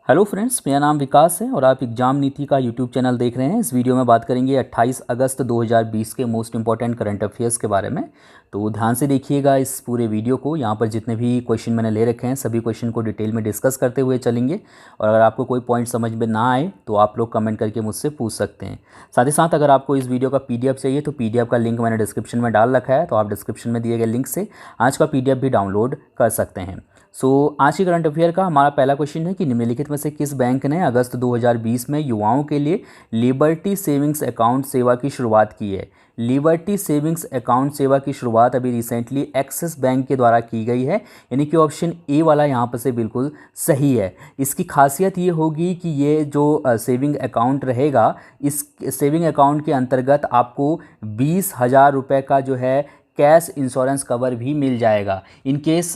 Hello friends, मेरा नाम विकास है और आप एग्जाम नीति का यूट्यूब चैनल देख रहे हैं। इस वीडियो में बात करेंगे 28 अगस्त 2020 के मोस्ट इंपॉर्टेंट करंट अफेयर्स के बारे में। तो ध्यान से देखिएगा इस पूरे वीडियो को। यहाँ पर जितने भी क्वेश्चन मैंने ले रखे हैं सभी क्वेश्चन को डिटेल में डिस्कस करते हुए चलेंगे। और अगर आपको कोई पॉइंट समझ में ना आए तो आप लोग कमेंट करके मुझसे पूछ सकते हैं। साथ ही साथ अगर आपको इस वीडियो का PDF चाहिए तो PDF का लिंक मैंने डिस्क्रिप्शन में डाल रखा है, तो आप डिस्क्रिप्शन में दिए गए लिंक से आज का PDF भी डाउनलोड कर सकते हैं। आज की करंट अफेयर का हमारा पहला क्वेश्चन है कि निम्नलिखित में से किस बैंक ने अगस्त 2020 में युवाओं के लिए लिबर्टी सेविंग्स अकाउंट सेवा की शुरुआत की है। लिबर्टी सेविंग्स अकाउंट सेवा की शुरुआत अभी रिसेंटली एक्सिस बैंक के द्वारा की गई है, यानी कि ऑप्शन ए वाला यहाँ पर से बिल्कुल सही है। इसकी खासियत ये होगी कि ये जो सेविंग अकाउंट रहेगा, इस सेविंग अकाउंट के अंतर्गत आपको 20,000 रुपये का जो है कैश इंश्योरेंस कवर भी मिल जाएगा। इन केस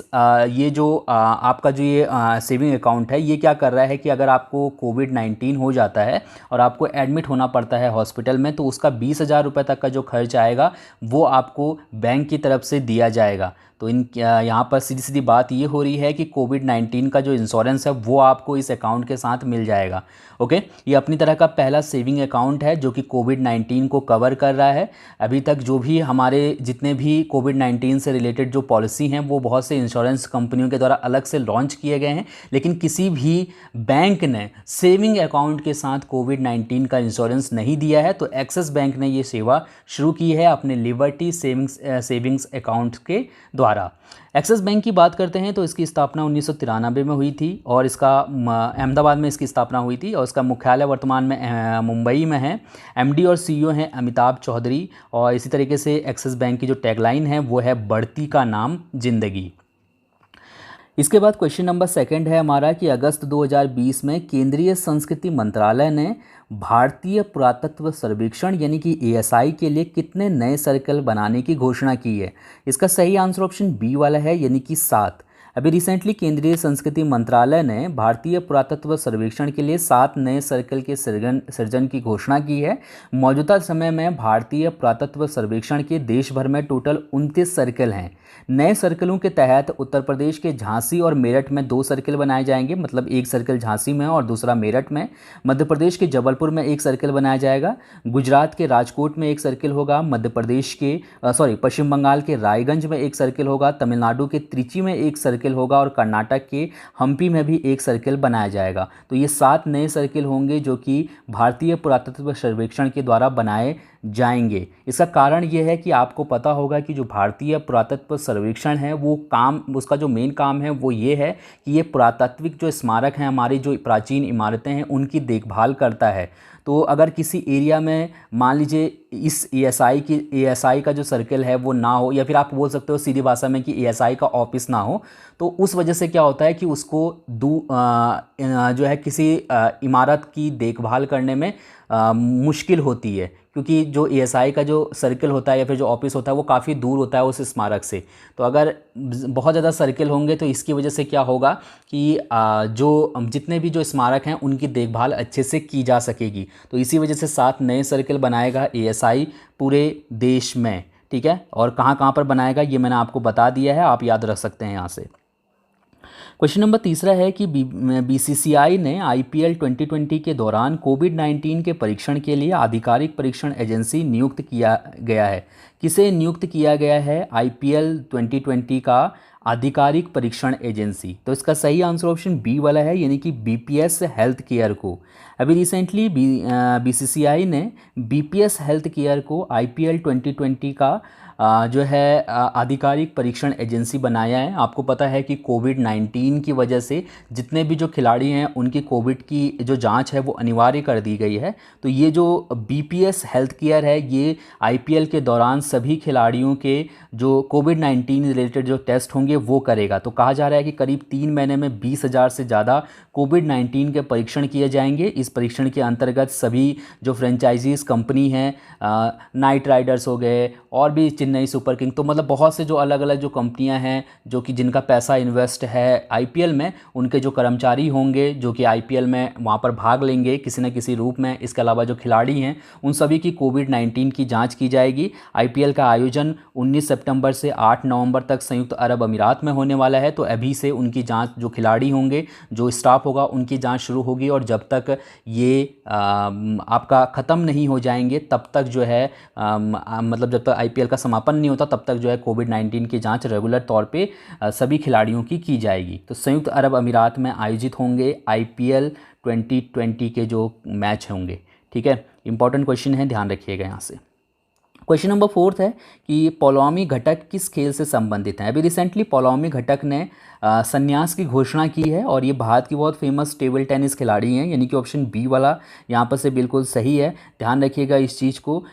ये जो आपका जो ये सेविंग अकाउंट है, ये क्या कर रहा है कि अगर आपको कोविड-19 हो जाता है और आपको एडमिट होना पड़ता है हॉस्पिटल में, तो उसका 20,000 रुपये तक का जो खर्च आएगा वो आपको बैंक की तरफ से दिया जाएगा। तो यहाँ पर सीधी सीधी बात ये हो रही है कि कोविड-19 का जो इंश्योरेंस है वो आपको इस अकाउंट के साथ मिल जाएगा। ओके, ये अपनी तरह का पहला सेविंग अकाउंट है जो कि कोविड-19 को कवर कर रहा है। अभी तक जो भी हमारे जितने भी कोविड-19 से रिलेटेड जो पॉलिसी हैं वो बहुत से इंश्योरेंस कंपनियों के द्वारा अलग से लॉन्च किए गए हैं, लेकिन किसी भी बैंक ने सेविंग अकाउंट के साथ कोविड-19 का इंश्योरेंस नहीं दिया है। तो एक्सिस बैंक ने ये सेवा शुरू की है अपने लिबर्टी सेविंग्स अकाउंट के द्वारा। एक्सिस बैंक की बात करते हैं तो इसकी स्थापना 1993 में हुई थी और इसका अहमदाबाद में इसकी स्थापना हुई थी और इसका मुख्यालय वर्तमान में मुंबई में है। MD और CEO हैं अमिताभ चौधरी। और इसी तरीके से एक्सिस बैंक की जो टैगलाइन है वो है बढ़ती का नाम जिंदगी। इसके बाद क्वेश्चन नंबर 2 है हमारा कि अगस्त 2020 में केंद्रीय संस्कृति मंत्रालय ने भारतीय पुरातत्व सर्वेक्षण यानी कि ASI के लिए कितने नए सर्कल बनाने की घोषणा की है। इसका सही आंसर ऑप्शन बी वाला है, यानी कि 7। अभी रिसेंटली केंद्रीय संस्कृति मंत्रालय ने भारतीय पुरातत्व सर्वेक्षण के लिए 7 नए सर्कल के सृजन की घोषणा की है। मौजूदा समय में भारतीय पुरातत्व सर्वेक्षण के देश भर में टोटल 29 सर्कल हैं। नए सर्कलों के तहत उत्तर प्रदेश के झांसी और मेरठ में 2 सर्कल बनाए जाएंगे, मतलब एक सर्कल झांसी में और दूसरा मेरठ में। मध्य प्रदेश के जबलपुर में एक सर्कल बनाया जाएगा। गुजरात के राजकोट में एक सर्कल होगा। मध्य प्रदेश के पश्चिम बंगाल के रायगंज में एक सर्कल होगा। तमिलनाडु के त्रिची में एक सर्कल होगा और कर्नाटक के हम्पी में भी एक सर्कल बनाया जाएगा। तो ये 7 नए सर्कल होंगे जो कि भारतीय पुरातत्व सर्वेक्षण के द्वारा बनाए जाएंगे। इसका कारण ये है कि आपको पता होगा कि जो भारतीय पुरातत्व सर्वेक्षण है वो उसका जो मेन काम है वो ये है कि ये पुरातात्विक जो स्मारक हैं, हमारी जो प्राचीन इमारतें हैं, उनकी देखभाल करता है। तो अगर किसी एरिया में मान लीजिए इस ASI का जो सर्कल है वो ना हो, या फिर आप बोल सकते हो सीधी भाषा में कि ASI का ऑफिस ना हो, तो उस वजह से क्या होता है कि उसको जो है किसी इमारत की देखभाल करने में मुश्किल होती है, क्योंकि जो ASI का जो सर्कल होता है या फिर जो ऑफिस होता है वो काफ़ी दूर होता है उस स्मारक से। तो अगर बहुत ज़्यादा सर्कल होंगे तो इसकी वजह से क्या होगा कि जो जितने भी जो स्मारक हैं उनकी देखभाल अच्छे से की जा सकेगी। तो इसी वजह से 7 नए सर्कल बनाएगा ASI पूरे देश में। ठीक है, और कहाँ कहाँ पर बनाएगा ये मैंने आपको बता दिया है, आप याद रख सकते हैं यहाँ से। क्वेश्चन नंबर 3 है कि BCCI ने IPL 2020 के दौरान कोविड-19 के परीक्षण के लिए आधिकारिक परीक्षण एजेंसी नियुक्त किया गया है। किसे नियुक्त किया गया है IPL 2020 का आधिकारिक परीक्षण एजेंसी? तो इसका सही आंसर ऑप्शन बी वाला है, यानी कि BPS हेल्थ केयर को। अभी रिसेंटली BCCI ने BPS हेल्थ केयर को IPL 2020 का जो है आधिकारिक परीक्षण एजेंसी बनाया है। आपको पता है कि कोविड-19 की वजह से जितने भी जो खिलाड़ी हैं उनकी कोविड की जो जांच है वो अनिवार्य कर दी गई है। तो ये जो BPS हेल्थ केयर है ये IPL के दौरान सभी खिलाड़ियों के जो कोविड-19 रिलेटेड जो टेस्ट होंगे वो करेगा। तो कहा जा रहा है कि करीब 3 महीने में 20,000 से ज़्यादा कोविड-19 के परीक्षण किए जाएंगे। इस परीक्षण के अंतर्गत सभी जो फ्रेंचाइजीज कंपनी हैं, नाइट राइडर्स हो गए और भी चेन्नई सुपर किंग, तो मतलब बहुत से जो अलग अलग जो कंपनियां हैं जो कि जिनका पैसा इन्वेस्ट है आईपीएल में, उनके जो कर्मचारी होंगे जो कि आईपीएल में वहाँ पर भाग लेंगे किसी न किसी रूप में, इसके अलावा जो खिलाड़ी हैं उन सभी की कोविड-19 की जांच की जाएगी। आईपीएल का आयोजन 19 सितंबर से 8 नवंबर तक संयुक्त अरब अमीरात में होने वाला है। तो अभी से उनकी जांच, जो खिलाड़ी होंगे, जो स्टाफ होगा, उनकी जांच शुरू होगी और जब तक ये आपका ख़त्म नहीं हो जाएंगे तब तक जो है मतलब जब तक आईपीएल का समापन नहीं होता तब तक जो है कोविड-19 की जांच रेगुलर तौर पे सभी खिलाड़ियों की जाएगी। तो संयुक्त अरब अमीरात में आयोजित होंगे आईपीएल 2020 के जो मैच होंगे। ठीक है, इंपॉर्टेंट क्वेश्चन है, ध्यान रखिएगा यहाँ से। क्वेश्चन नंबर 4 है कि पौलोमी घटक किस खेल से संबंधित हैं। अभी रिसेंटली पौलोमी घटक ने संन्यास की घोषणा की है और ये भारत की बहुत फेमस टेबल टेनिस खिलाड़ी हैं, यानी कि ऑप्शन बी वाला यहाँ पर से बिल्कुल सही है। ध्यान रखिएगा इस चीज़ को।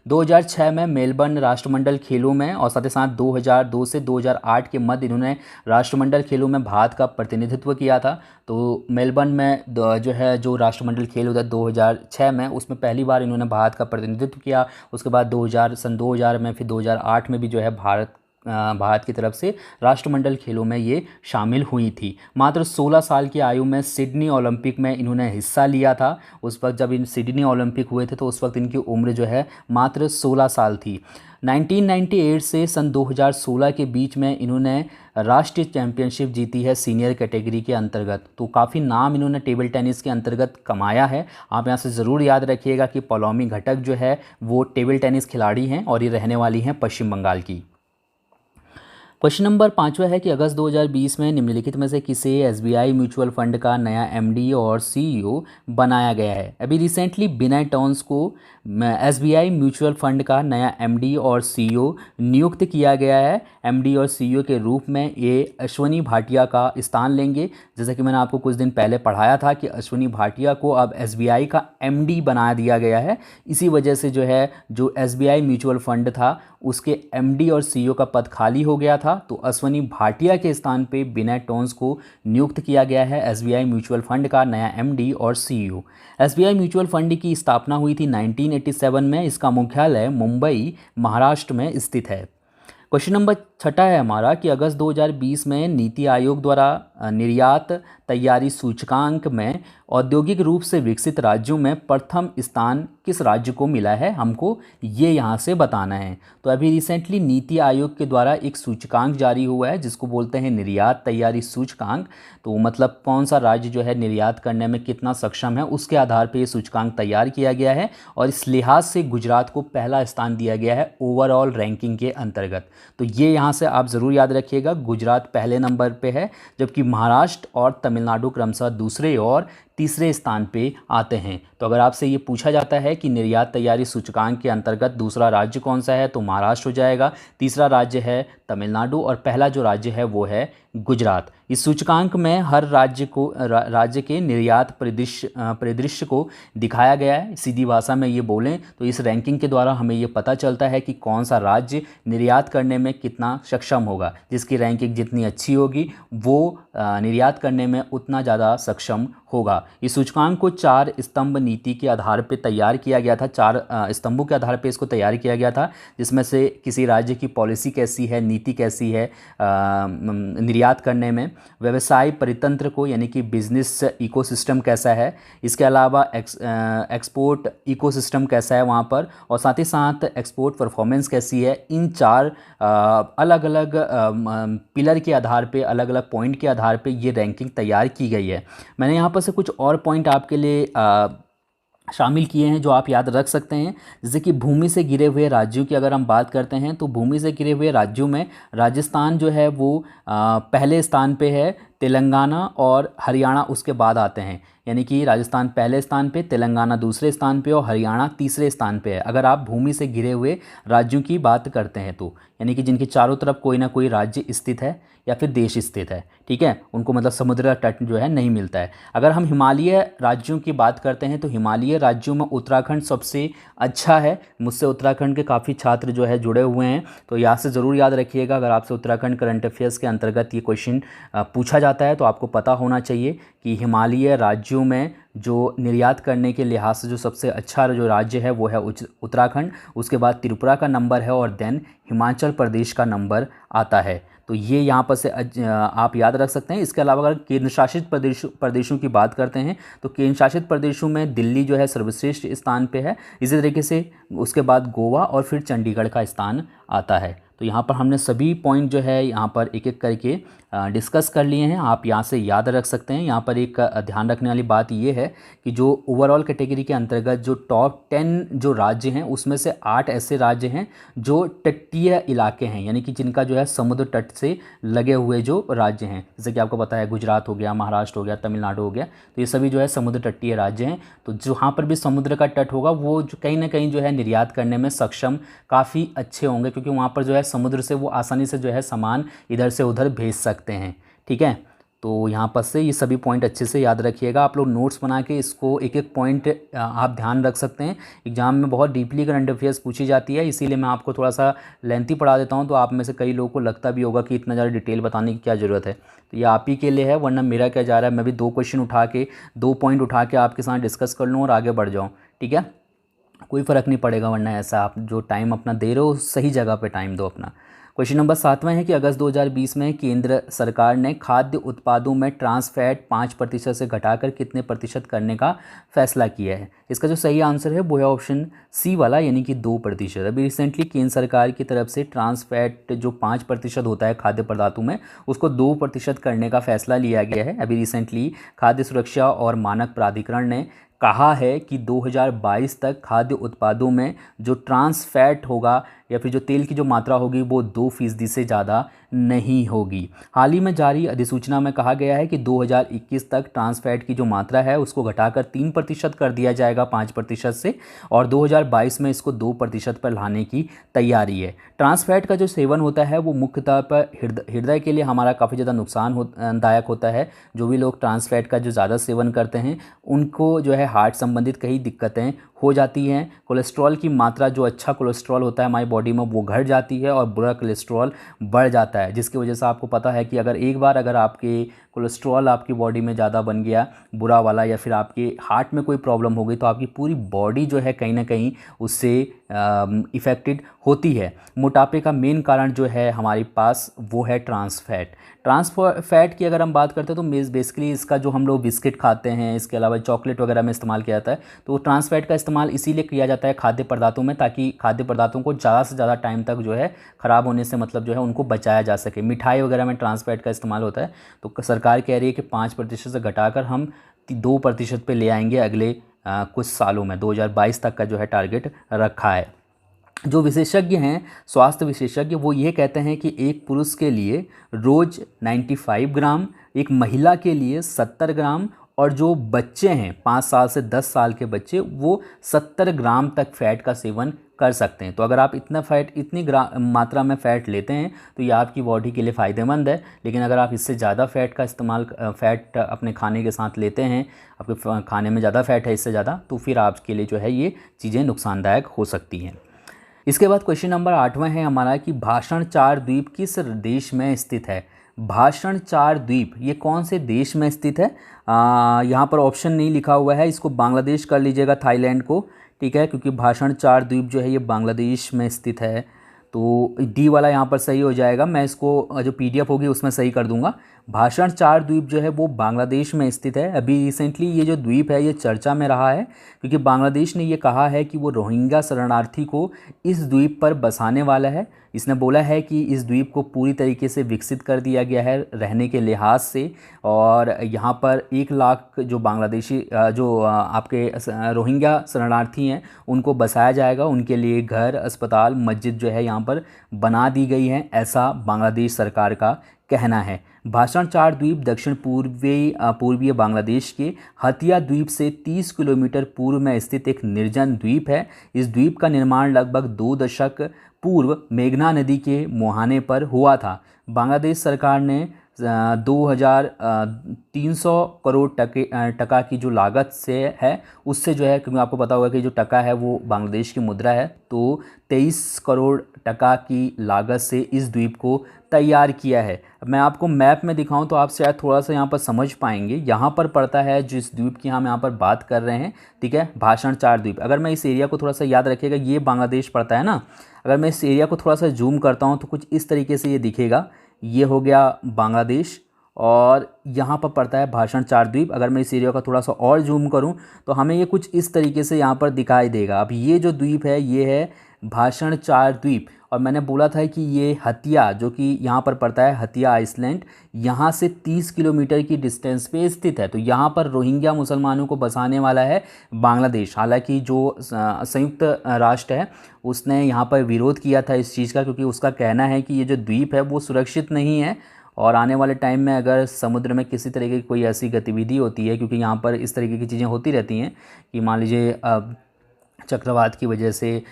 2006 में मेलबर्न राष्ट्रमंडल खेलों में और साथ ही साथ 2002 से 2008 के मध्य इन्होंने राष्ट्रमंडल खेलों में भारत का प्रतिनिधित्व किया था। तो मेलबर्न में जो राष्ट्रमंडल खेल होता है 2006 में, उसमें पहली बार इन्होंने भारत का प्रतिनिधित्व किया। उसके बाद 2000 में, फिर 2008 में भी जो है भारत की तरफ से राष्ट्रमंडल खेलों में ये शामिल हुई थी। मात्र 16 साल की आयु में सिडनी ओलंपिक में इन्होंने हिस्सा लिया था। उस वक्त जब इन सिडनी ओलंपिक हुए थे तो उस वक्त इनकी उम्र जो है मात्र 16 साल थी। 1998 से सन 2016 के बीच में इन्होंने राष्ट्रीय चैंपियनशिप जीती है सीनियर कैटेगरी के अंतर्गत। तो काफ़ी नाम इन्होंने टेबल टेनिस के अंतर्गत कमाया है। आप यहाँ से ज़रूर याद रखिएगा कि पौलोमी घटक जो है वो टेबल टेनिस खिलाड़ी हैं और ये रहने वाली हैं पश्चिम बंगाल की। क्वेश्चन नंबर 5वां है कि अगस्त 2020 में निम्नलिखित में से किसे एसबीआई म्यूचुअल फंड का नया एमडी और सीईओ बनाया गया है। अभी रिसेंटली बिना टर्न्स को एसबीआई म्यूचुअल फंड का नया एमडी और सीईओ नियुक्त किया गया है। एमडी और सीईओ के रूप में ये अश्वनी भाटिया का स्थान लेंगे। जैसा कि मैंने आपको कुछ दिन पहले पढ़ाया था कि अश्वनी भाटिया को अब एसबीआई का एमडी बना दिया गया है। इसी वजह से जो एसबीआई म्यूचुअल फंड था उसके एमडी और सीईओ का पद खाली हो गया था। तो अश्वनी भाटिया के स्थान पे विनय टोन्स को नियुक्त किया गया है एसबीआई म्यूचुअल फंड का नया एमडी और सीईओ। एसबीआई म्यूचुअल फंड की स्थापना हुई थी 1987 में। इसका मुख्यालय मुंबई, महाराष्ट्र में स्थित है। क्वेश्चन नंबर 6 है हमारा कि अगस्त 2020 में नीति आयोग द्वारा निर्यात तैयारी सूचकांक में औद्योगिक रूप से विकसित राज्यों में प्रथम स्थान किस राज्य को मिला है, हमको ये यहाँ से बताना है। तो अभी रिसेंटली नीति आयोग के द्वारा एक सूचकांक जारी हुआ है जिसको बोलते हैं निर्यात तैयारी सूचकांक। तो मतलब कौन सा राज्य जो है निर्यात करने में कितना सक्षम है उसके आधार पर ये सूचकांक तैयार किया गया है और इस लिहाज से गुजरात को पहला स्थान दिया गया है ओवरऑल रैंकिंग के अंतर्गत। तो ये यहाँ से आप ज़रूर याद रखिएगा, गुजरात पहले नंबर पे है जबकि महाराष्ट्र और तमिलनाडु क्रमशः दूसरे और तीसरे स्थान पे आते हैं। तो अगर आपसे ये पूछा जाता है कि निर्यात तैयारी सूचकांक के अंतर्गत दूसरा राज्य कौन सा है तो महाराष्ट्र हो जाएगा, तीसरा राज्य है तमिलनाडु और पहला जो राज्य है वो है गुजरात। इस सूचकांक में हर राज्य के निर्यात परिदृश्य को दिखाया गया है। सीधी भाषा में ये बोलें तो इस रैंकिंग के द्वारा हमें ये पता चलता है कि कौन सा राज्य निर्यात करने में कितना सक्षम होगा। जिसकी रैंकिंग जितनी अच्छी होगी वो निर्यात करने में उतना ज़्यादा सक्षम होगा। इस सूचकांक को 4 स्तंभ नीति के आधार पर तैयार किया गया था। 4 स्तंभों के आधार पर इसको तैयार किया गया था, जिसमें से किसी राज्य की पॉलिसी कैसी है, नीति कैसी है निर्यात करने में, व्यवसाय परितंत्र को यानी कि बिजनेस इकोसिस्टम कैसा है, इसके अलावा एक्सपोर्ट इकोसिस्टम कैसा है वहाँ पर, और साथ ही साथ एक्सपोर्ट परफॉर्मेंस कैसी है। इन 4 अलग अलग पिलर के आधार पे, अलग अलग पॉइंट के आधार पे ये रैंकिंग तैयार की गई है। मैंने यहाँ पर से कुछ और पॉइंट आपके लिए शामिल किए हैं जो आप याद रख सकते हैं। जैसे कि भूमि से घिरे हुए राज्यों की अगर हम बात करते हैं तो भूमि से घिरे हुए राज्यों में राजस्थान जो है वो पहले स्थान पे है, तेलंगाना और हरियाणा उसके बाद आते हैं। यानी कि राजस्थान पहले स्थान पे, तेलंगाना दूसरे स्थान पे और हरियाणा तीसरे स्थान पे है अगर आप भूमि से घिरे हुए राज्यों की बात करते हैं तो, यानी कि जिनके चारों तरफ कोई ना कोई राज्य स्थित है या फिर देश स्थित है। ठीक है, उनको मतलब समुद्र का तट जो है नहीं मिलता है। अगर हम हिमालय राज्यों की बात करते हैं तो हिमालय राज्यों में उत्तराखंड सबसे अच्छा है। मुझसे उत्तराखंड के काफ़ी छात्र जो है जुड़े हुए हैं, तो यहाँ से ज़रूर याद रखिएगा। अगर आपसे उत्तराखंड करंट अफेयर्स के अंतर्गत ये क्वेश्चन पूछा जाता है तो आपको पता होना चाहिए कि हिमालयी राज्यों में जो निर्यात करने के लिहाज से जो सबसे अच्छा जो राज्य है वो है उत्तराखंड, उसके बाद त्रिपुरा का नंबर है और देन हिमाचल प्रदेश का नंबर आता है। तो ये यहाँ पर से आप याद रख सकते हैं। इसके अलावा अगर केंद्र शासित प्रदेशों की बात करते हैं तो केंद्र शासित प्रदेशों में दिल्ली जो है सर्वश्रेष्ठ स्थान पे है। इसी तरीके से उसके बाद गोवा और फिर चंडीगढ़ का स्थान आता है। तो यहाँ पर हमने सभी पॉइंट जो है यहाँ पर एक एक करके डिस्कस कर लिए हैं, आप यहाँ से याद रख सकते हैं। यहाँ पर एक ध्यान रखने वाली बात ये है कि जो ओवरऑल कैटेगरी के अंतर्गत जो टॉप 10 जो राज्य हैं उसमें से 8 ऐसे राज्य हैं जो तटीय इलाके हैं, यानी कि जिनका जो है समुद्र तट से लगे हुए जो राज्य हैं। जैसे कि आपको पता है गुजरात हो गया, महाराष्ट्र हो गया, तमिलनाडु हो गया, तो ये सभी जो है समुद्र तटीय राज्य हैं। तो जहाँ पर भी समुद्र का तट होगा वो जो कहीं ना कहीं जो है निर्यात करने में सक्षम काफ़ी अच्छे होंगे, क्योंकि वहाँ पर जो है समुद्र से वो आसानी से जो है सामान इधर से उधर भेज सकते हैं। ठीक है, तो यहाँ पर से ये सभी पॉइंट अच्छे से याद रखिएगा। आप लोग नोट्स बना के इसको एक एक पॉइंट आप ध्यान रख सकते हैं। एग्जाम में बहुत डीपली करंट अफेयर्स पूछी जाती है, इसीलिए मैं आपको थोड़ा सा लेंथी पढ़ा देता हूँ। तो आप में से कई लोगों को लगता भी होगा कि इतना ज़्यादा डिटेल बताने की क्या ज़रूरत है, तो ये आप ही के लिए है, वरना मेरा क्या जा रहा है, मैं भी 2 क्वेश्चन उठा के 2 पॉइंट उठा के आपके साथ डिस्कस कर लूँ और आगे बढ़ जाऊँ। ठीक है, कोई फ़र्क नहीं पड़ेगा, वरना ऐसा आप जो टाइम अपना दे रहे हो सही जगह पे टाइम दो अपना। क्वेश्चन नंबर 7वां है कि अगस्त 2020 में केंद्र सरकार ने खाद्य उत्पादों में ट्रांस फैट 5% से घटाकर कितने प्रतिशत करने का फैसला किया है। इसका जो सही आंसर है वो है ऑप्शन सी वाला, यानी कि 2%। अभी रिसेंटली केंद्र सरकार की तरफ से ट्रांस फैट जो 5% होता है खाद्य पदार्थों में, उसको 2% करने का फैसला लिया गया है। अभी रिसेंटली खाद्य सुरक्षा और मानक प्राधिकरण ने कहा है कि 2022 तक खाद्य उत्पादों में जो ट्रांस फैट होगा या फिर जो तेल की जो मात्रा होगी वो 2% से ज़्यादा नहीं होगी। हाल ही में जारी अधिसूचना में कहा गया है कि 2021 तक ट्रांस फैट की जो मात्रा है उसको घटाकर 3% कर दिया जाएगा 5% से, और 2022 में इसको 2% पर लाने की तैयारी है। ट्रांस फैट का जो सेवन होता है वो मुख्यतः पर हृदय के लिए हमारा काफ़ी ज़्यादा नुकसान दायक होता है। जो भी लोग ट्रांस फैट का जो ज़्यादा सेवन करते हैं उनको जो है हार्ट संबंधित कई दिक्कतें हो जाती हैं। कोलेस्ट्रॉल की मात्रा, जो अच्छा कोलेस्ट्रॉल होता है हमारी बॉडी में, वो घट जाती है और बुरा कोलेस्ट्रॉल बढ़ जाता है, जिसकी वजह से आपको पता है कि अगर आपके कोलेस्ट्रॉल आपकी बॉडी में ज़्यादा बन गया बुरा वाला, या फिर आपके हार्ट में कोई प्रॉब्लम हो गई, तो आपकी पूरी बॉडी जो है कहीं ना कहीं उससे इफ़ेक्टेड होती है। मोटापे का मेन कारण जो है हमारे पास वो है ट्रांस फैट। ट्रांस फैट की अगर हम बात करते हैं तो बेसिकली इसका जो हम लोग बिस्किट खाते हैं, इसके अलावा चॉकलेट वगैरह में इस्तेमाल किया जाता है। तो ट्रांस फैट का इस्तेमाल इसीलिए किया जाता है खाद्य पदार्थों में, ताकि खाद्य पदार्थों को ज़्यादा से ज़्यादा टाइम तक जो है ख़राब होने से मतलब जो है उनको बचाया जा सके। मिठाई वगैरह में ट्रांस फैट का इस्तेमाल होता है। तो सरकार कह रही है कि 5% से घटाकर हम 2% पे ले आएंगे अगले कुछ सालों में। 2022 तक का जो है टारगेट रखा है। जो विशेषज्ञ हैं, स्वास्थ्य विशेषज्ञ, वो ये कहते हैं कि एक पुरुष के लिए रोज़ 95 ग्राम, एक महिला के लिए 70 ग्राम, और जो बच्चे हैं 5 साल से 10 साल के बच्चे, वो 70 ग्राम तक फ़ैट का सेवन कर सकते हैं। तो अगर आप इतनी मात्रा में फ़ैट लेते हैं तो ये आपकी बॉडी के लिए फ़ायदेमंद है। लेकिन अगर आप इससे ज़्यादा फ़ैट अपने खाने के साथ लेते हैं, आपके खाने में ज़्यादा फ़ैट है इससे ज़्यादा, तो फिर आपके लिए जो है ये चीज़ें नुकसानदायक हो सकती हैं। इसके बाद क्वेश्चन नंबर 8वां है हमारा कि भाषण 4 द्वीप किस देश में स्थित है। भाषण 4 द्वीप ये कौन से देश में स्थित है? यहाँ पर ऑप्शन नहीं लिखा हुआ है, इसको बांग्लादेश कर लीजिएगा, थाईलैंड को। ठीक है, क्योंकि भाषण 4 द्वीप जो है ये बांग्लादेश में स्थित है। तो डी वाला यहाँ पर सही हो जाएगा। मैं इसको जो PDF होगी उसमें सही कर दूंगा। भाषण 4 द्वीप जो है वो बांग्लादेश में स्थित है। अभी रिसेंटली ये जो द्वीप है ये चर्चा में रहा है, क्योंकि बांग्लादेश ने ये कहा है कि वो रोहिंग्या शरणार्थी को इस द्वीप पर बसाने वाला है। इसने बोला है कि इस द्वीप को पूरी तरीके से विकसित कर दिया गया है रहने के लिहाज से, और यहाँ पर 1 लाख जो बांग्लादेशी जो आपके रोहिंग्या शरणार्थी हैं उनको बसाया जाएगा। उनके लिए घर, अस्पताल, मस्जिद जो है यहाँ पर बना दी गई है, ऐसा बांग्लादेश सरकार का कहना है। भाषण 4 द्वीप दक्षिण पूर्वीय बांग्लादेश के हतिया द्वीप से 30 किलोमीटर पूर्व में स्थित एक निर्जन द्वीप है। इस द्वीप का निर्माण लगभग 2 दशक पूर्व मेघना नदी के मुहाने पर हुआ था। बांग्लादेश सरकार ने 2300 करोड़ टका की जो लागत से है उससे जो है, क्योंकि आपको पता होगा कि जो टका है वो बांग्लादेश की मुद्रा है, तो 23 करोड़ टका की लागत से इस द्वीप को तैयार किया है। अब मैं आपको मैप में दिखाऊं तो आप शायद थोड़ा सा यहाँ पर समझ पाएंगे। यहाँ पर पड़ता है जिस द्वीप की हम यहाँ पर बात कर रहे हैं, ठीक है, भाषण 4 द्वीप। अगर मैं इस एरिया को थोड़ा सा याद रखिएगा, ये बांग्लादेश पड़ता है ना। अगर मैं इस एरिया को थोड़ा सा जूम करता हूँ तो कुछ इस तरीके से ये दिखेगा। ये हो गया बांग्लादेश और यहाँ पर पड़ता है भाषण 4 द्वीप। अगर मैं इस एरिया का थोड़ा सा और जूम करूँ तो हमें ये कुछ इस तरीके से यहाँ पर दिखाई देगा। अब ये जो द्वीप है ये है भाषण 4 द्वीप। और मैंने बोला था कि ये हतिया, जो कि यहाँ पर पड़ता है हतिया आइसलैंड, यहाँ से 30 किलोमीटर की डिस्टेंस पे स्थित है। तो यहाँ पर रोहिंग्या मुसलमानों को बसाने वाला है बांग्लादेश। हालांकि जो संयुक्त राष्ट्र है उसने यहाँ पर विरोध किया था इस चीज़ का, क्योंकि उसका कहना है कि ये जो द्वीप है वो सुरक्षित नहीं है और आने वाले टाइम में अगर समुद्र में किसी तरीके की कोई ऐसी गतिविधि होती है, क्योंकि यहाँ पर इस तरीके की चीज़ें होती रहती हैं कि मान लीजिए चक्रवात की वजह से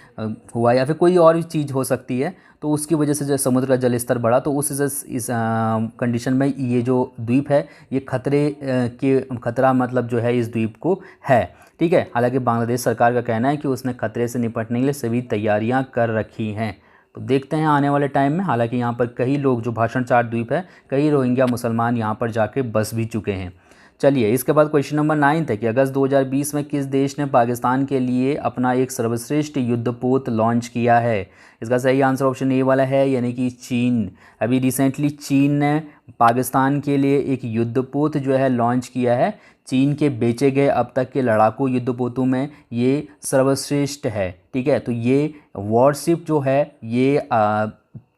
हुआ या फिर कोई और भी चीज़ हो सकती है, तो उसकी वजह से जो समुद्र का जल स्तर बढ़ा, तो इस कंडीशन में ये जो द्वीप है ये खतरा मतलब जो है इस द्वीप को है, ठीक है। हालांकि बांग्लादेश सरकार का कहना है कि उसने खतरे से निपटने के लिए सभी तैयारियां कर रखी हैं। तो देखते हैं आने वाले टाइम में। हालांकि यहाँ पर कई लोग, जो भाषण 4 द्वीप है, कई रोहिंग्या मुसलमान यहाँ पर जाके बस भी चुके हैं। चलिए, इसके बाद क्वेश्चन नंबर 9 है कि अगस्त 2020 में किस देश ने पाकिस्तान के लिए अपना एक सर्वश्रेष्ठ युद्धपोत लॉन्च किया है। इसका सही आंसर ऑप्शन ए वाला है, यानी कि चीन। अभी रिसेंटली चीन ने पाकिस्तान के लिए एक युद्धपोत जो है लॉन्च किया है। चीन के बेचे गए अब तक के लड़ाकू युद्धपोतों में ये सर्वश्रेष्ठ है, ठीक है। तो ये वॉरशिप जो है ये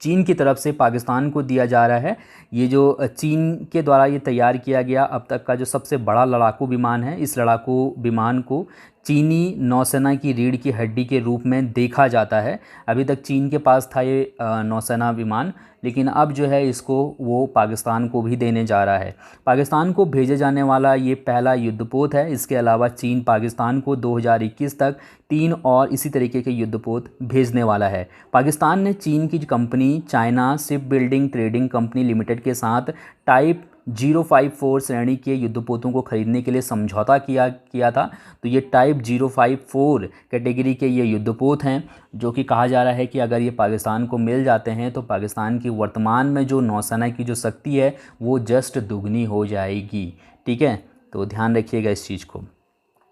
चीन की तरफ से पाकिस्तान को दिया जा रहा है। ये जो चीन के द्वारा ये तैयार किया गया अब तक का जो सबसे बड़ा लड़ाकू विमान है, इस लड़ाकू विमान को चीनी नौसेना की रीढ़ की हड्डी के रूप में देखा जाता है। अभी तक चीन के पास था ये नौसेना विमान, लेकिन अब जो है इसको वो पाकिस्तान को भी देने जा रहा है। पाकिस्तान को भेजे जाने वाला ये पहला युद्धपोत है। इसके अलावा चीन पाकिस्तान को 2021 तक 3 और इसी तरीके के युद्धपोत भेजने वाला है। पाकिस्तान ने चीन की company China ship building trading company limited के साथ टाइप 054 श्रेणी के युद्धपोतों को खरीदने के लिए समझौता किया था। तो ये टाइप 054 कैटेगरी के ये युद्धपोत हैं, जो कि कहा जा रहा है कि अगर ये पाकिस्तान को मिल जाते हैं तो पाकिस्तान की वर्तमान में जो नौसेना की जो शक्ति है वो जस्ट दुगनी हो जाएगी, ठीक है। तो ध्यान रखिएगा इस चीज़ को।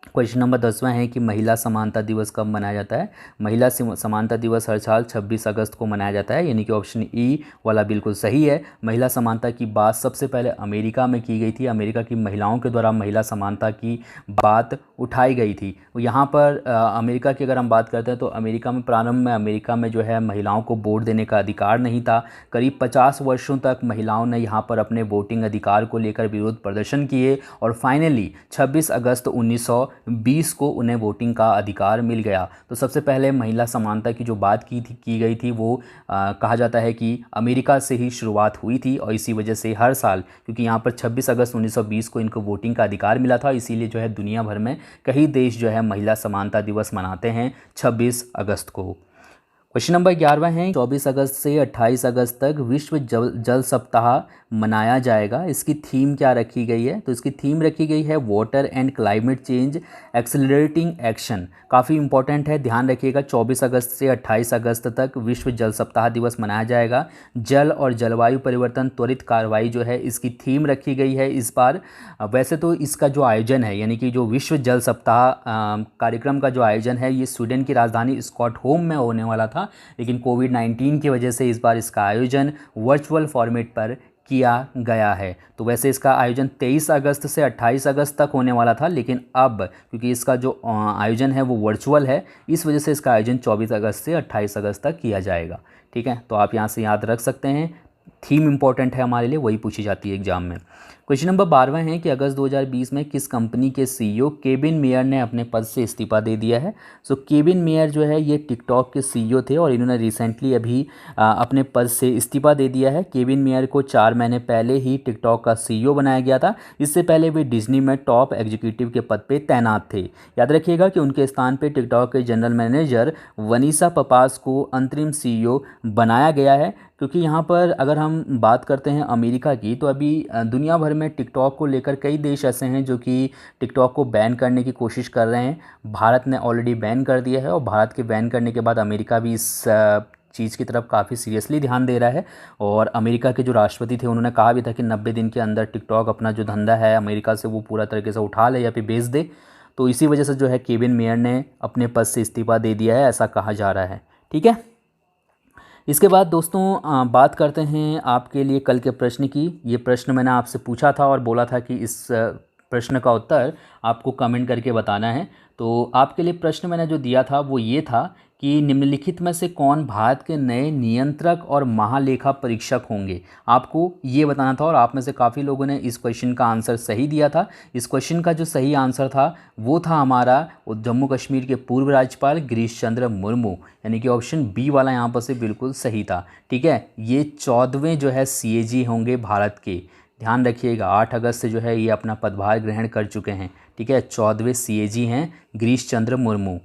क्वेश्चन नंबर 10वां है कि महिला समानता दिवस कब मनाया जाता है। महिला समानता दिवस हर साल 26 अगस्त को मनाया जाता है, यानी कि ऑप्शन ई वाला बिल्कुल सही है। महिला समानता की बात सबसे पहले अमेरिका में की गई थी। अमेरिका की महिलाओं के द्वारा महिला समानता की बात उठाई गई थी। यहाँ पर अमेरिका की अगर हम बात करते हैं तो अमेरिका में प्रारंभ में अमेरिका में जो है महिलाओं को वोट देने का अधिकार नहीं था। करीब 50 वर्षों तक महिलाओं ने यहाँ पर अपने वोटिंग अधिकार को लेकर विरोध प्रदर्शन किए और फाइनली 26 अगस्त 1920 को उन्हें वोटिंग का अधिकार मिल गया। तो सबसे पहले महिला समानता की जो बात की गई थी वो कहा जाता है कि अमेरिका से ही शुरुआत हुई थी और इसी वजह से हर साल, क्योंकि यहाँ पर 26 अगस्त 1920 को इनको वोटिंग का अधिकार मिला था, इसीलिए जो है दुनिया भर में कई देश जो है महिला समानता दिवस मनाते हैं 26 अगस्त को। क्वेश्चन नंबर 11वां है 24 अगस्त से 28 अगस्त तक विश्व जल सप्ताह मनाया जाएगा। इसकी थीम क्या रखी गई है। तो इसकी थीम रखी गई है water and climate change accelerating action. काफ़ी इंपॉर्टेंट है, ध्यान रखिएगा। 24 अगस्त से 28 अगस्त तक विश्व जल सप्ताह दिवस मनाया जाएगा। जल और जलवायु परिवर्तन त्वरित कार्रवाई जो है इसकी थीम रखी गई है इस बार। वैसे तो इसका जो आयोजन है, यानी कि जो विश्व जल सप्ताह कार्यक्रम का जो आयोजन है ये स्वीडन की राजधानी स्टॉकहोम में होने वाला था, लेकिन कोविड-19 की वजह से इस बार इसका आयोजन वर्चुअल फॉर्मेट पर किया गया है। तो वैसे इसका आयोजन 23 अगस्त से 28 अगस्त तक होने वाला था, लेकिन अब क्योंकि इसका जो आयोजन है वो वर्चुअल है, इस वजह से इसका आयोजन 24 अगस्त से 28 अगस्त तक किया जाएगा, ठीक है। तो आप यहाँ से याद रख सकते हैं, थीम इंपॉर्टेंट है हमारे लिए, वही पूछी जाती है एग्जाम में। क्वेश्चन नंबर 12वां है कि अगस्त 2020 में किस कंपनी के सीईओ केविन मेयर ने अपने पद से इस्तीफा दे दिया है। सो केविन मेयर जो है ये टिकटॉक के सीईओ थे और इन्होंने रिसेंटली अभी अपने पद से इस्तीफा दे दिया है। केविन मेयर को 4 महीने पहले ही टिकटॉक का सीईओ बनाया गया था। इससे पहले वे डिज्नी में टॉप एग्जीक्यूटिव के पद पर तैनात थे। याद रखिएगा कि उनके स्थान पर टिकटॉक के जनरल मैनेजर वनीसा पपास को अंतरिम सीईओ बनाया गया है। क्योंकि यहाँ पर अगर हम बात करते हैं अमेरिका की, तो अभी दुनिया भर में टिकटॉक को लेकर कई देश ऐसे हैं जो कि टिकटॉक को बैन करने की कोशिश कर रहे हैं। भारत ने ऑलरेडी बैन कर दिया है और भारत के बैन करने के बाद अमेरिका भी इस चीज़ की तरफ काफ़ी सीरियसली ध्यान दे रहा है। और अमेरिका के जो राष्ट्रपति थे उन्होंने कहा भी था कि 90 दिन के अंदर टिकटॉक अपना जो धंधा है अमेरिका से वो पूरा तरीके से उठा ले या फिर बेच दे। तो इसी वजह से जो है केविन मेयर ने अपने पद से इस्तीफा दे दिया है, ऐसा कहा जा रहा है। ठीक है, इसके बाद दोस्तों बात करते हैं आपके लिए कल के प्रश्न की। ये प्रश्न मैंने आपसे पूछा था और बोला था कि इस प्रश्न का उत्तर आपको कमेंट करके बताना है। तो आपके लिए प्रश्न मैंने जो दिया था वो ये था कि निम्नलिखित में से कौन भारत के नए नियंत्रक और महालेखा परीक्षक होंगे। आपको ये बताना था और आप में से काफ़ी लोगों ने इस क्वेश्चन का आंसर सही दिया था। इस क्वेश्चन का जो सही आंसर था वो था हमारा जम्मू कश्मीर के पूर्व राज्यपाल गिरीश चंद्र मुर्मू, यानी कि ऑप्शन बी वाला यहाँ पर से बिल्कुल सही था। ठीक है, ये 14वें जो है CAG होंगे भारत के। ध्यान रखिएगा, 8 अगस्त से जो है ये अपना पदभार ग्रहण कर चुके हैं। ठीक है, 14वें CAG हैं गिरीश चंद्र मुर्मू।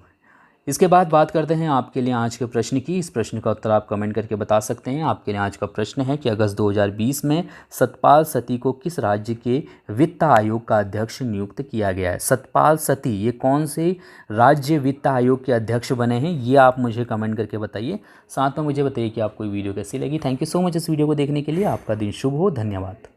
इसके बाद बात करते हैं आपके लिए आज के प्रश्न की। इस प्रश्न का उत्तर आप कमेंट करके बता सकते हैं। आपके लिए आज का प्रश्न है कि अगस्त 2020 में सतपाल सत्ती को किस राज्य के वित्त आयोग का अध्यक्ष नियुक्त किया गया है। सतपाल सत्ती ये कौन से राज्य वित्त आयोग के अध्यक्ष बने हैं, ये आप मुझे कमेंट करके बताइए। साथ में मुझे बताइए कि आपको वीडियो कैसी लगी। थैंक यू सो मच इस वीडियो को देखने के लिए। आपका दिन शुभ हो। धन्यवाद।